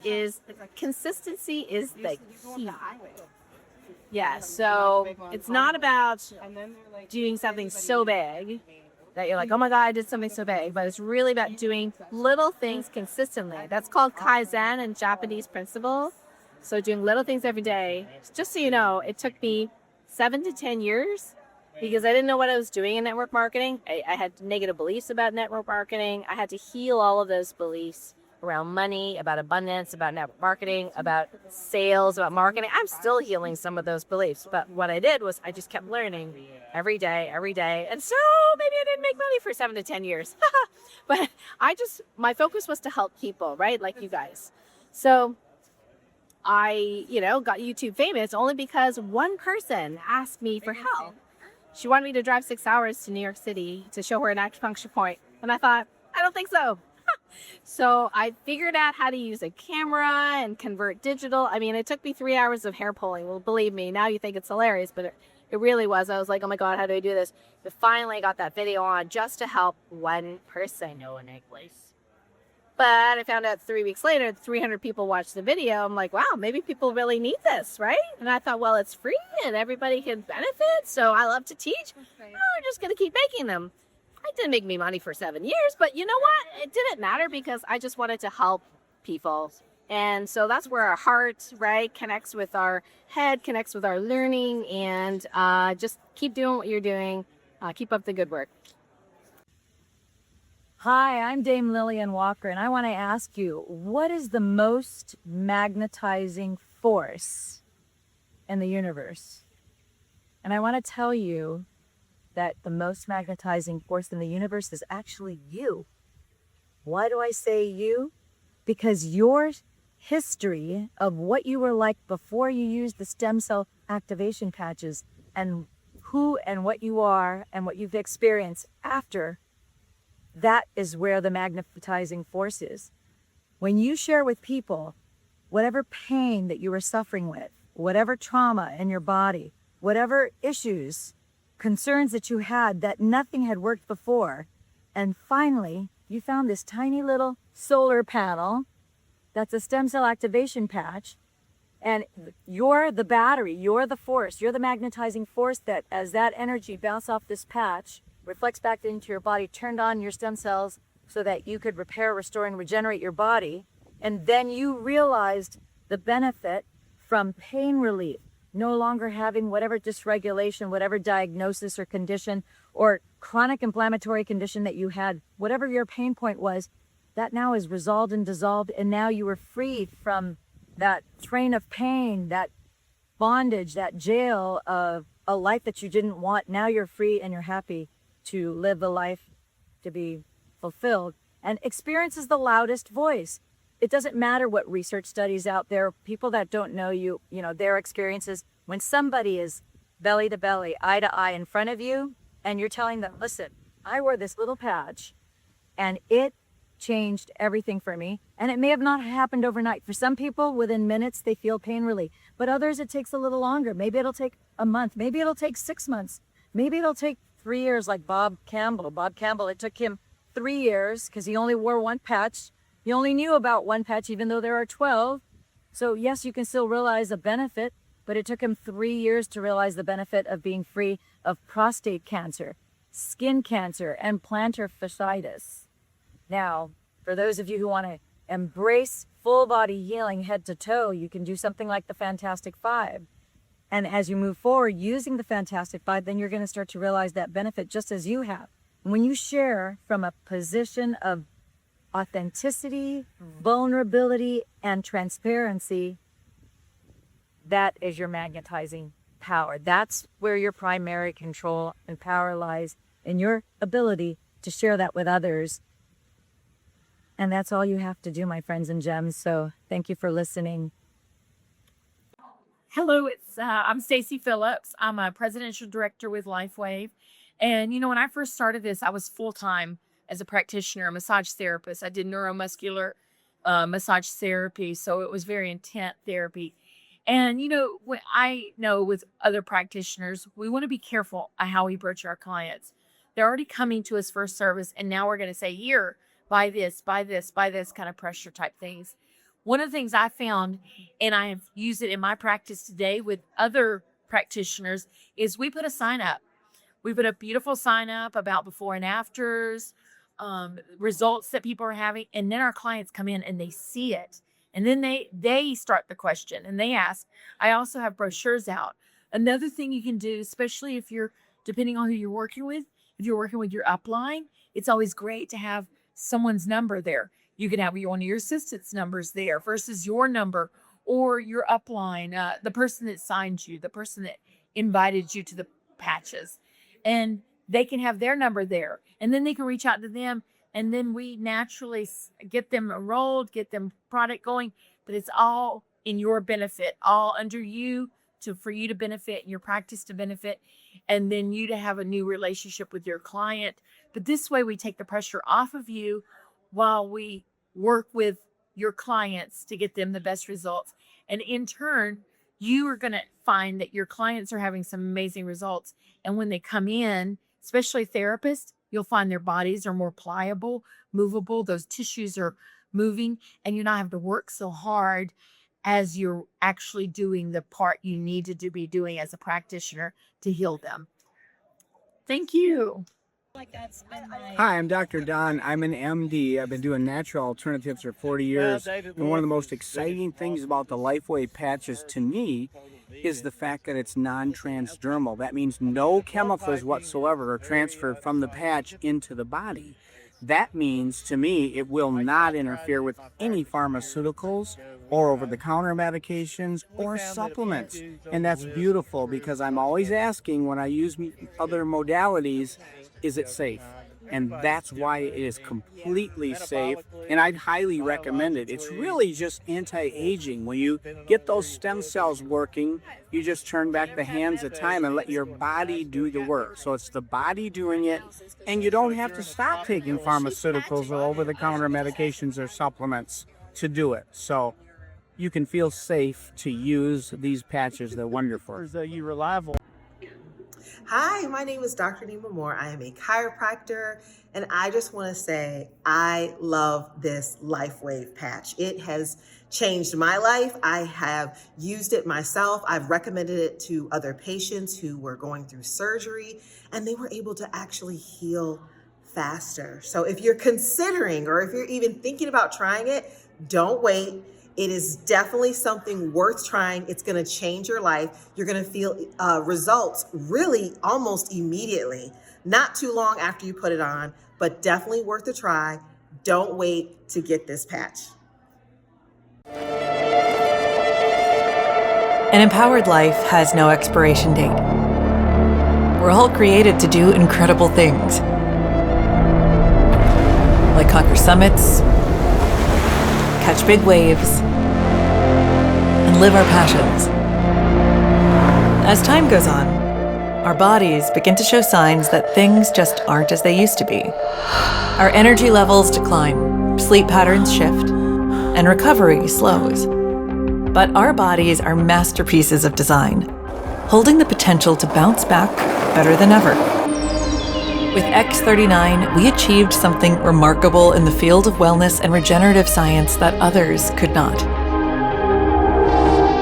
is consistency is the key. Yeah, so it's not about doing something so big that you're like, oh my God, I did something so big, but it's really about doing little things consistently. That's called Kaizen in Japanese principle. So doing little things every day. Just so you know, it took me 7 to 10 years because I didn't know what I was doing in network marketing. I had negative beliefs about network marketing. I had to heal all of those beliefs around money, about abundance, about network marketing, about sales, about marketing. I'm still healing some of those beliefs. But what I did was I just kept learning every day. And so maybe I didn't make money for 7 to 10 years. But my focus was to help people, right? Like you guys. So I, got YouTube famous only because one person asked me for help. She wanted me to drive 6 hours to New York City to show her an acupuncture point. And I thought, I don't think so. So I figured out how to use a camera and convert digital. I mean, it took me 3 hours of hair pulling. Well, believe me, now you think it's hilarious, but it really was. I was like, oh my God, how do I do this? But finally got that video on just to help one person. No one place. But I found out 3 weeks later, 300 people watched the video. I'm like, wow, maybe people really need this, right? And I thought, well, it's free and everybody can benefit. So I love to teach. Oh, we're just going to keep making them. It didn't make me money for 7 years, but you know what? It didn't matter because I just wanted to help people. And so that's where our heart, right, connects with our head, connects with our learning, and just keep doing what you're doing. Keep up the good work. Hi, I'm Dame Lillian Walker, and I want to ask you, what is the most magnetizing force in the universe? And I want to tell you that the most magnetizing force in the universe is actually you. Why do I say you? Because your history of what you were like before you used the stem cell activation patches and who and what you are and what you've experienced after, that is where the magnetizing force is. When you share with people whatever pain that you were suffering with, whatever trauma in your body, whatever issues, concerns that you had that nothing had worked before, and finally you found this tiny little solar panel that's a stem cell activation patch, and you're the battery, you're the force, you're the magnetizing force that as that energy bounced off this patch, reflects back into your body, turned on your stem cells so that you could repair, restore, and regenerate your body. And then you realized the benefit from pain relief, no longer having whatever dysregulation, whatever diagnosis or condition or chronic inflammatory condition that you had, whatever your pain point was, that now is resolved and dissolved. And now you were freed from that train of pain, that bondage, that jail of a life that you didn't want. Now you're free and you're happy to live the life to be fulfilled. And experience is the loudest voice. It doesn't matter what research studies out there, people that don't know you, their experiences. When somebody is belly to belly, eye to eye in front of you, and you're telling them, listen, I wore this little patch and it changed everything for me. And it may have not happened overnight. For some people, within minutes, they feel pain relief. But others, it takes a little longer. Maybe it'll take a month. Maybe it'll take 6 months. Maybe it'll take 3 years, like Bob Campbell. Bob Campbell, it took him 3 years because he only wore one patch. He only knew about one patch, even though there are 12. So yes, you can still realize a benefit, but it took him 3 years to realize the benefit of being free of prostate cancer, skin cancer, and plantar fasciitis. Now, for those of you who want to embrace full body healing head to toe, you can do something like the Fantastic Five. And as you move forward using the Fantastic Five, then you're going to start to realize that benefit just as you have. When you share from a position of authenticity, vulnerability, and transparency, that is your magnetizing power. That's where your primary control and power lies, in your ability to share that with others. And that's all you have to do, my friends and gems. So thank you for listening. Hello, I'm Stacy Phillips. I'm a presidential director with LifeWave. And, when I first started this, I was full-time as a practitioner, a massage therapist. I did neuromuscular massage therapy, so it was very intense therapy. And, when I know with other practitioners, we want to be careful on how we approach our clients. They're already coming to us for a service, and now we're going to say, here, buy this kind of pressure type things. One of the things I found, and I have used it in my practice today with other practitioners, is we put a sign up. We put a beautiful sign up about before and afters, results that people are having, and then our clients come in and they see it. And then they start the question and they ask. I also have brochures out. Another thing you can do, especially if you're, depending on who you're working with, if you're working with your upline, it's always great to have someone's number there. You can have one of your assistants' numbers there versus your number or your upline, the person that signed you, the person that invited you to the patches. And they can have their number there. And then they can reach out to them. And then we naturally get them enrolled, get them product going. But it's all in your benefit, all under you for you to benefit and your practice to benefit. And then you to have a new relationship with your client. But this way we take the pressure off of you while we work with your clients to get them the best results. And in turn, you are going to find that your clients are having some amazing results. And when they come in, especially therapists, you'll find their bodies are more pliable, movable. Those tissues are moving, and you not have to work so hard as you're actually doing the part you need to be doing as a practitioner to heal them. Thank you. Hi, I'm Dr. Don. I'm an MD. I've been doing natural alternatives for 40 years. And one of the most exciting things about the LifeWave patches to me is the fact that it's non-transdermal. That means no chemicals whatsoever are transferred from the patch into the body. That means, to me, it will not interfere with any pharmaceuticals or over-the-counter medications or supplements. And that's beautiful because I'm always asking when I use other modalities, is it safe? And that's why it is completely safe, and I'd highly recommend it. It's really just anti-aging. When you get those stem cells working, you just turn back the hands of time and let your body do the work. So it's the body doing it, and you don't have to stop taking pharmaceuticals or over-the-counter medications or supplements to do it. So you can feel safe to use these patches. They're wonderful. Are you reliable? Hi, my name is Dr. Nima Moore. I am a chiropractor, and I just want to say I love this LifeWave patch. It has changed my life. I have used it myself. I've recommended it to other patients who were going through surgery, and they were able to actually heal faster. So if you're considering, or if you're even thinking about trying it, don't wait. It is definitely something worth trying. It's going to change your life. You're going to feel results really almost immediately, not too long after you put it on, but definitely worth a try. Don't wait to get this patch. An empowered life has no expiration date. We're all created to do incredible things, like conquer summits, catch big waves, and live our passions. As time goes on, our bodies begin to show signs that things just aren't as they used to be. Our energy levels decline, sleep patterns shift, and recovery slows. But our bodies are masterpieces of design, holding the potential to bounce back better than ever. With X39, we achieved something remarkable in the field of wellness and regenerative science that others could not.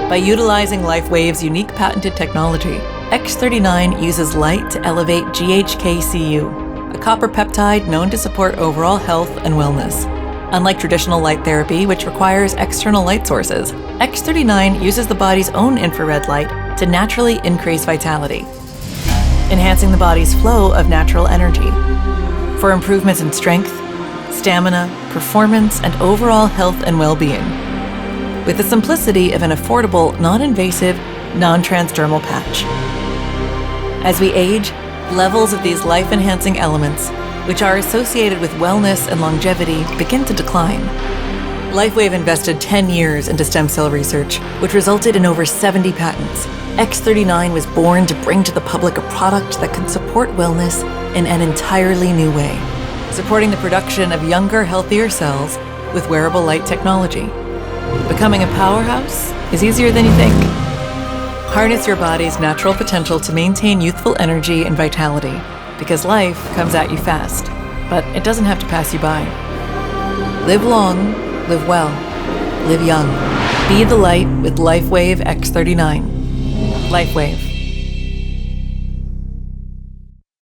By utilizing LifeWave's unique patented technology, X39 uses light to elevate GHK-Cu, a copper peptide known to support overall health and wellness. Unlike traditional light therapy, which requires external light sources, X39 uses the body's own infrared light to naturally increase vitality, enhancing the body's flow of natural energy for improvements in strength, stamina, performance, and overall health and well-being, with the simplicity of an affordable, non-invasive, non-transdermal patch. As we age, levels of these life-enhancing elements, which are associated with wellness and longevity, begin to decline. LifeWave invested 10 years into stem cell research, which resulted in over 70 patents. X39 was born to bring to the public a product that could support wellness in an entirely new way, supporting the production of younger, healthier cells with wearable light technology. Becoming a powerhouse is easier than you think. Harness your body's natural potential to maintain youthful energy and vitality, because life comes at you fast, but it doesn't have to pass you by. Live long, live well. live young. Be the light with LifeWave X39. LifeWave.